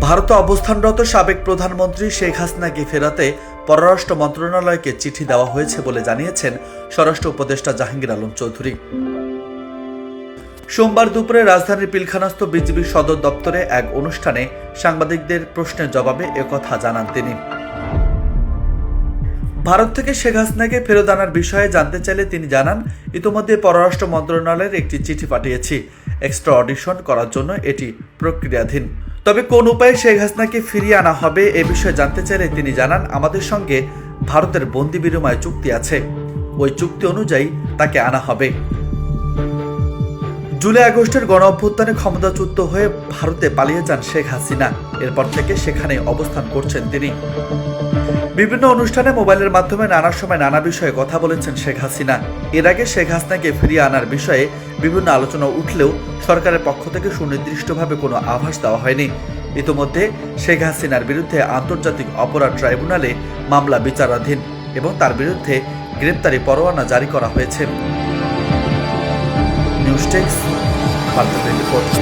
ভারতে অবস্থানরত সাবেক প্রধানমন্ত্রী শেখ হাসিনাকে ফেরাতে পররাষ্ট্র মন্ত্রণালয়কে চিঠি দেওয়া হয়েছে বলে জানিয়েছেন স্বরাষ্ট্র উপদেষ্টা জাহাঙ্গীর আলম চৌধুরী। সোমবার দুপুরে রাজধানীর পিলখানাস্থ বিজিবি সদর দপ্তরে এক অনুষ্ঠানে সাংবাদিকদের প্রশ্নের জবাবে একথা জানান তিনি। ভারত থেকে শেখ হাসিনাকে ফেরত আনার বিষয়ে জানতে চাইলে তিনি জানান, ইতিমধ্যে পররাষ্ট্র মন্ত্রণালয়ের একটি চিঠি পাঠিয়েছি। এক্সট্রা অডিশন করার জন্য এটি প্রক্রিয়াধীন। তবে কোন উপায়ে শেখ হাসিনাকে ফিরিয়ে আনা হবে এ বিষয়ে জানতে চাইলে তিনি জানান, আমাদের সঙ্গে ভারতের বন্দি বিনিময় চুক্তি আছে, ওই চুক্তি অনুযায়ী তাকে আনা হবে। জুলাই আগস্টের গণ অভ্যুত্থানে ক্ষমতাচ্যুত হয়ে ভারতে পালিয়ে যান শেখ হাসিনা। এরপর থেকে সেখানে অবস্থান করছেন তিনি। বিভিন্ন অনুষ্ঠানে মোবাইলের মাধ্যমে নানা সময় নানা বিষয়ে কথা বলেছেন শেখ হাসিনা। এর আগে শেখ হাসিনাকে ফিরিয়ে আনার বিষয়ে বিভিন্ন আলোচনা উঠলেও সরকারের পক্ষ থেকে সুনির্দিষ্টভাবে কোনো আভাস দেওয়া হয়নি। ইতিমধ্যে শেখ হাসিনার বিরুদ্ধে আন্তর্জাতিক অপরাধ ট্রাইব্যুনালে মামলা বিচারাধীন এবং তার বিরুদ্ধে গ্রেপ্তারি পরোয়ানা জারি করা হয়েছে। নিউজ ডেস্ক, বার্তা রিপোর্ট।